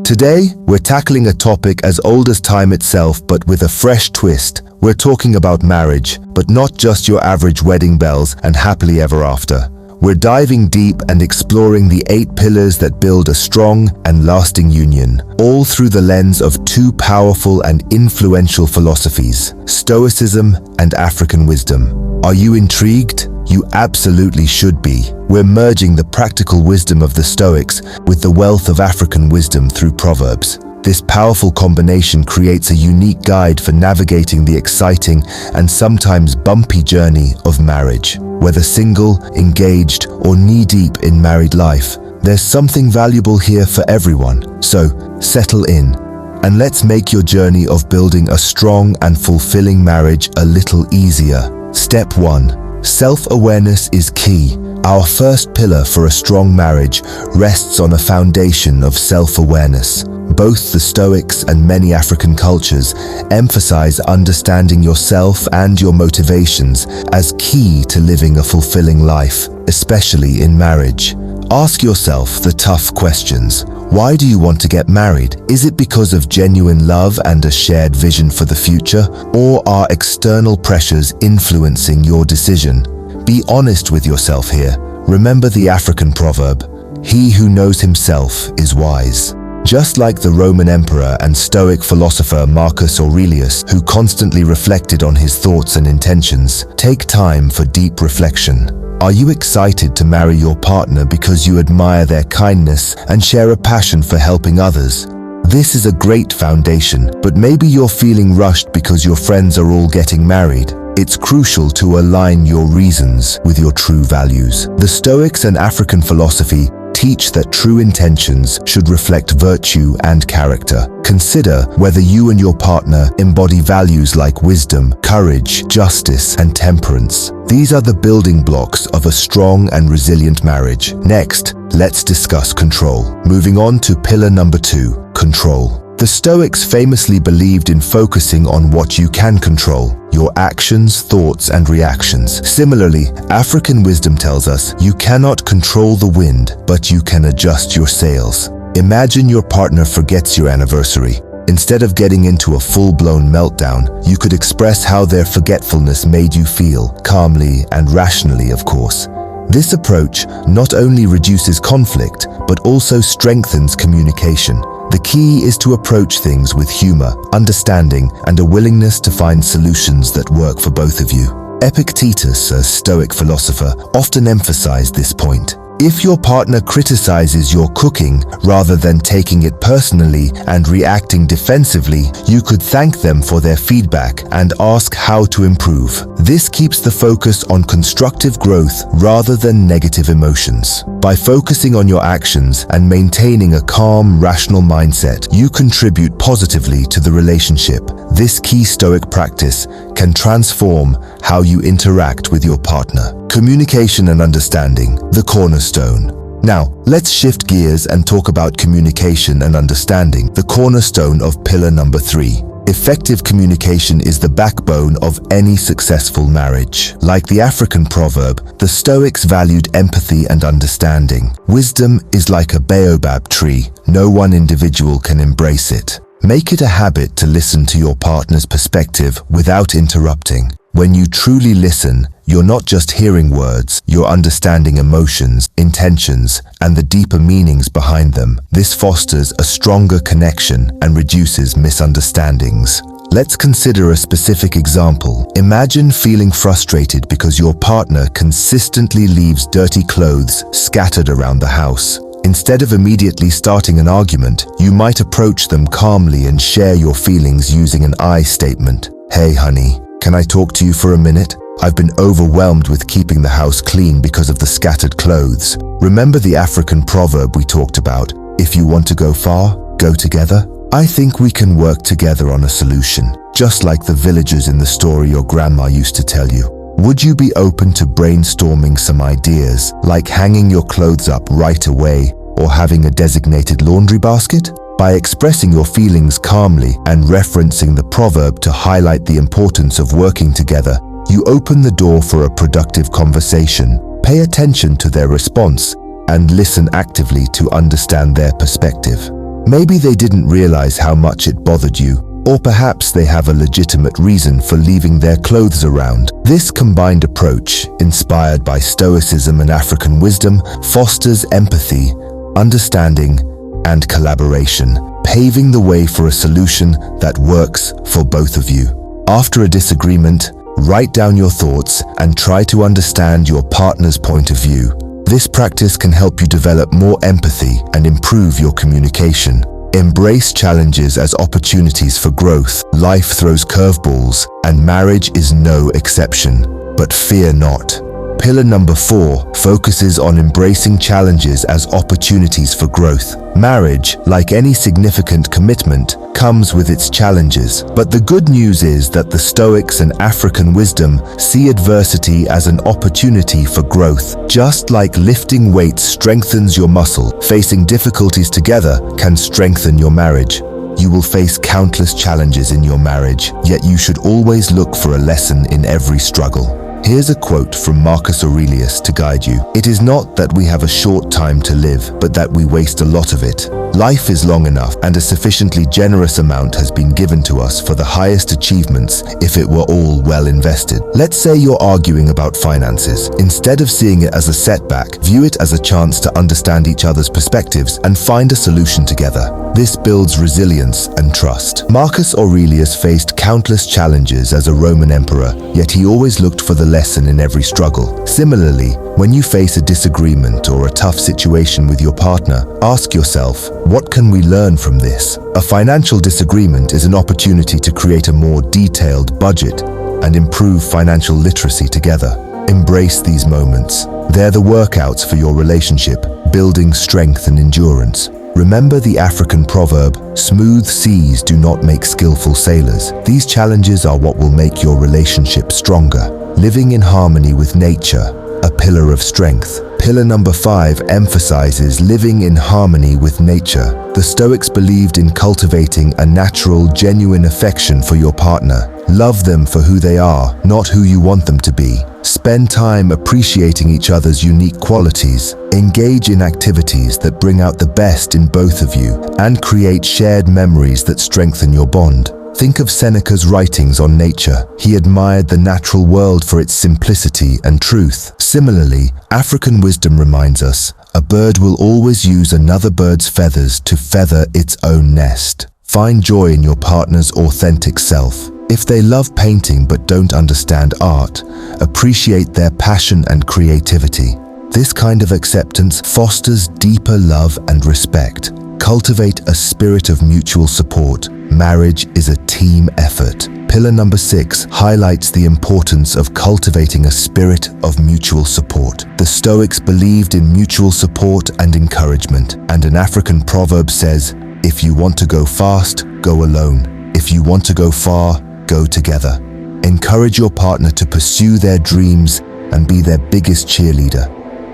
Today, we're tackling a topic as old as time itself, but with a fresh twist. We're talking about marriage, but not just your average wedding bells and happily ever after. We're diving deep and exploring the 8 pillars that build a strong and lasting union, all through the lens of 2 powerful and influential philosophies, Stoicism and African wisdom. Are you intrigued? You absolutely should be. We're merging the practical wisdom of the Stoics with the wealth of African wisdom through proverbs. This powerful combination creates a unique guide for navigating the exciting and sometimes bumpy journey of marriage. Whether single, engaged, or knee-deep in married life, there's something valuable here for everyone. So, settle in, and let's make your journey of building a strong and fulfilling marriage a little easier. Step 1. Self-awareness is key. Our first pillar for a strong marriage rests on a foundation of self-awareness. Both the Stoics and many African cultures emphasize understanding yourself and your motivations as key to living a fulfilling life, especially in marriage. Ask yourself the tough questions. Why do you want to get married? Is it because of genuine love and a shared vision for the future? Or are external pressures influencing your decision? Be honest with yourself here. Remember the African proverb, "He who knows himself is wise." Just like the Roman emperor and Stoic philosopher Marcus Aurelius, who constantly reflected on his thoughts and intentions, take time for deep reflection. Are you excited to marry your partner because you admire their kindness and share a passion for helping others? This is a great foundation, but maybe you're feeling rushed because your friends are all getting married. It's crucial to align your reasons with your true values. The Stoics and African philosophy teach that true intentions should reflect virtue and character. Consider whether you and your partner embody values like wisdom, courage, justice, and temperance. These are the building blocks of a strong and resilient marriage. Next, let's discuss control. Moving on to pillar number 2, control. The Stoics famously believed in focusing on what you can control, your actions, thoughts, and reactions. Similarly, African wisdom tells us you cannot control the wind, but you can adjust your sails. Imagine your partner forgets your anniversary. Instead of getting into a full-blown meltdown, you could express how their forgetfulness made you feel, calmly and rationally, of course. This approach not only reduces conflict, but also strengthens communication. The key is to approach things with humor, understanding, and a willingness to find solutions that work for both of you. Epictetus, a Stoic philosopher, often emphasized this point. If your partner criticizes your cooking rather than taking it personally and reacting defensively, you could thank them for their feedback and ask how to improve. This keeps the focus on constructive growth rather than negative emotions. By focusing on your actions and maintaining a calm, rational mindset, you contribute positively to the relationship. This key Stoic practice can transform how you interact with your partner. Communication and understanding, the cornerstone. Now, let's shift gears and talk about communication and understanding, the cornerstone of pillar number 3. Effective communication is the backbone of any successful marriage. Like the African proverb, the Stoics valued empathy and understanding. Wisdom is like a baobab tree. No one individual can embrace it. Make it a habit to listen to your partner's perspective without interrupting. When you truly listen, you're not just hearing words, you're understanding emotions, intentions, and the deeper meanings behind them. This fosters a stronger connection and reduces misunderstandings. Let's consider a specific example. Imagine feeling frustrated because your partner consistently leaves dirty clothes scattered around the house. Instead of immediately starting an argument, you might approach them calmly and share your feelings using an I statement. "Hey, honey, can I talk to you for a minute? I've been overwhelmed with keeping the house clean because of the scattered clothes." Remember the African proverb we talked about, "If you want to go far, go together"? I think we can work together on a solution, just like the villagers in the story your grandma used to tell you. Would you be open to brainstorming some ideas, like hanging your clothes up right away or having a designated laundry basket? By expressing your feelings calmly and referencing the proverb to highlight the importance of working together, you open the door for a productive conversation. Pay attention to their response and listen actively to understand their perspective. Maybe they didn't realize how much it bothered you, or perhaps they have a legitimate reason for leaving their clothes around. This combined approach, inspired by Stoicism and African wisdom, fosters empathy, understanding, and collaboration, paving the way for a solution that works for both of you. After a disagreement, write down your thoughts and try to understand your partner's point of view. This practice can help you develop more empathy and improve your communication. Embrace challenges as opportunities for growth. Life throws curveballs, and marriage is no exception. But fear not. Pillar number 4 focuses on embracing challenges as opportunities for growth. Marriage, like any significant commitment, comes with its challenges. But the good news is that the Stoics and African wisdom see adversity as an opportunity for growth. Just like lifting weights strengthens your muscle, facing difficulties together can strengthen your marriage. You will face countless challenges in your marriage, yet you should always look for a lesson in every struggle. Here's a quote from Marcus Aurelius to guide you. "It is not that we have a short time to live, but that we waste a lot of it. Life is long enough, and a sufficiently generous amount has been given to us for the highest achievements if it were all well invested." Let's say you're arguing about finances. Instead of seeing it as a setback, view it as a chance to understand each other's perspectives and find a solution together. This builds resilience and trust. Marcus Aurelius faced countless challenges as a Roman emperor, yet he always looked for the lesson in every struggle. Similarly, when you face a disagreement or a tough situation with your partner, ask yourself, what can we learn from this? A financial disagreement is an opportunity to create a more detailed budget and improve financial literacy together. Embrace these moments. They're the workouts for your relationship, building strength and endurance. Remember the African proverb, "Smooth seas do not make skillful sailors." These challenges are what will make your relationship stronger. Living in harmony with nature, a pillar of strength. Pillar number 5 emphasizes living in harmony with nature. The Stoics believed in cultivating a natural, genuine affection for your partner. Love them for who they are, not who you want them to be. Spend time appreciating each other's unique qualities. Engage in activities that bring out the best in both of you and create shared memories that strengthen your bond. Think of Seneca's writings on nature. He admired the natural world for its simplicity and truth. Similarly, African wisdom reminds us, a bird will always use another bird's feathers to feather its own nest. Find joy in your partner's authentic self. If they love painting but don't understand art, appreciate their passion and creativity. This kind of acceptance fosters deeper love and respect. Cultivate a spirit of mutual support. Marriage is a team effort. Pillar number 6 highlights the importance of cultivating a spirit of mutual support. The Stoics believed in mutual support and encouragement, and an African proverb says, "If you want to go fast, go alone. If you want to go far, go together." Encourage your partner to pursue their dreams and be their biggest cheerleader.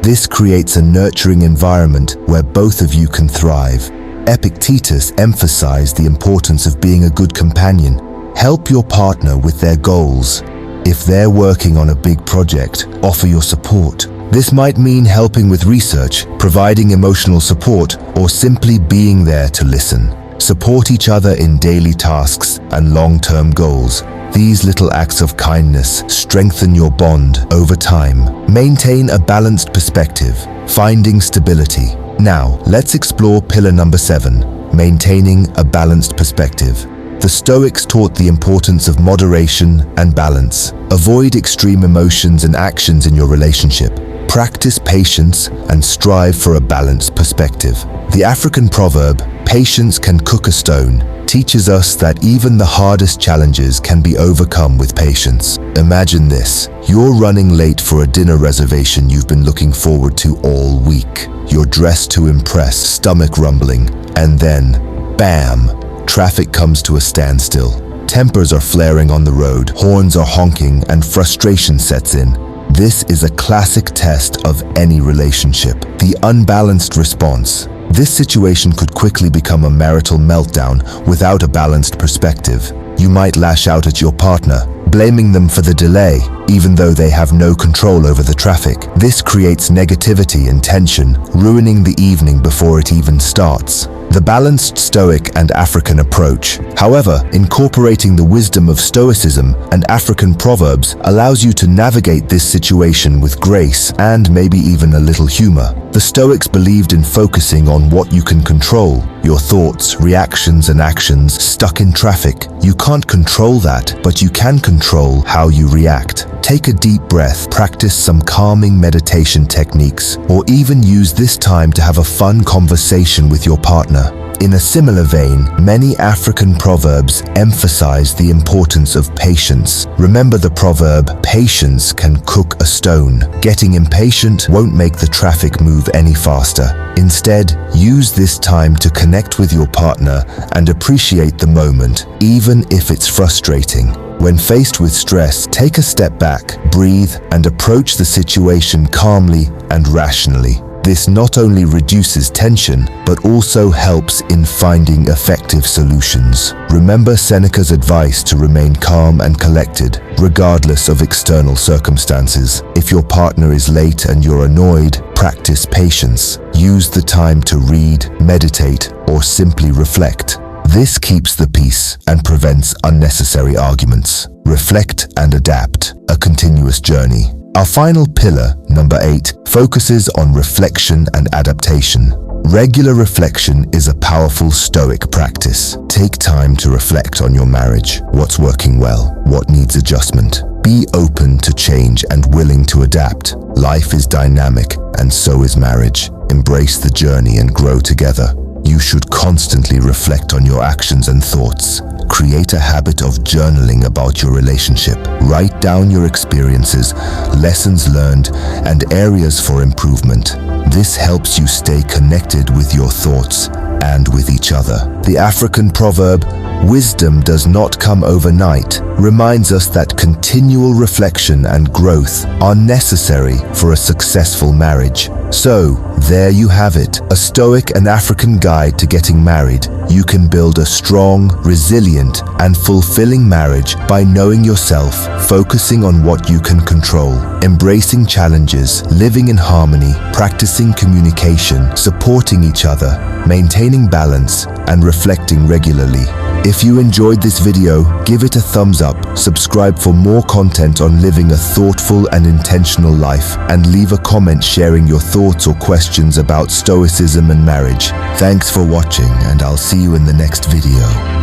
This creates a nurturing environment where both of you can thrive. Epictetus emphasized the importance of being a good companion. Help your partner with their goals. If they're working on a big project, offer your support. This might mean helping with research, providing emotional support, or simply being there to listen. Support each other in daily tasks and long-term goals. These little acts of kindness strengthen your bond over time. Maintain a balanced perspective, finding stability. Now, let's explore pillar number 7, maintaining a balanced perspective. The Stoics taught the importance of moderation and balance. Avoid extreme emotions and actions in your relationship. Practice patience and strive for a balanced perspective. The African proverb, "Patience can cook a stone," teaches us that even the hardest challenges can be overcome with patience. Imagine this. You're running late for a dinner reservation you've been looking forward to all week. You're dressed to impress, stomach rumbling, and then, bam, traffic comes to a standstill. Tempers are flaring on the road, horns are honking, and frustration sets in. This is a classic test of any relationship. The unbalanced response. This situation could quickly become a marital meltdown without a balanced perspective. You might lash out at your partner, blaming them for the delay, even though they have no control over the traffic. This creates negativity and tension, ruining the evening before it even starts. The balanced Stoic and African approach, however, incorporating the wisdom of Stoicism and African proverbs, allows you to navigate this situation with grace and maybe even a little humor. The Stoics believed in focusing on what you can control, your thoughts, reactions, and actions. Stuck in traffic, you can't control that, but you can control how you react. Take a deep breath, practice some calming meditation techniques, or even use this time to have a fun conversation with your partner. In a similar vein, many African proverbs emphasize the importance of patience. Remember the proverb, "Patience can cook a stone." Getting impatient won't make the traffic move any faster. Instead, use this time to connect with your partner and appreciate the moment, even if it's frustrating. When faced with stress, take a step back, breathe, and approach the situation calmly and rationally. This not only reduces tension, but also helps in finding effective solutions. Remember Seneca's advice to remain calm and collected, regardless of external circumstances. If your partner is late and you're annoyed, practice patience. Use the time to read, meditate, or simply reflect. This keeps the peace and prevents unnecessary arguments. Reflect and adapt, a continuous journey. Our final pillar, number 8, focuses on reflection and adaptation. Regular reflection is a powerful Stoic practice. Take time to reflect on your marriage. What's working well? What needs adjustment? Be open to change and willing to adapt. Life is dynamic, and so is marriage. Embrace the journey and grow together. You should constantly reflect on your actions and thoughts. Create a habit of journaling about your relationship. Write down your experiences, lessons learned, and areas for improvement. This helps you stay connected with your thoughts and with each other. The African proverb, "Wisdom does not come overnight," reminds us that continual reflection and growth are necessary for a successful marriage. So, there you have it, a Stoic and African guide to getting married. You can build a strong, resilient, and fulfilling marriage by knowing yourself, focusing on what you can control, embracing challenges, living in harmony, practicing communication, supporting each other, maintaining balance, and reflecting regularly. If you enjoyed this video, give it a thumbs up, subscribe for more content on living a thoughtful and intentional life, and leave a comment sharing your thoughts or questions about Stoicism and marriage. Thanks for watching, and I'll see you in the next video.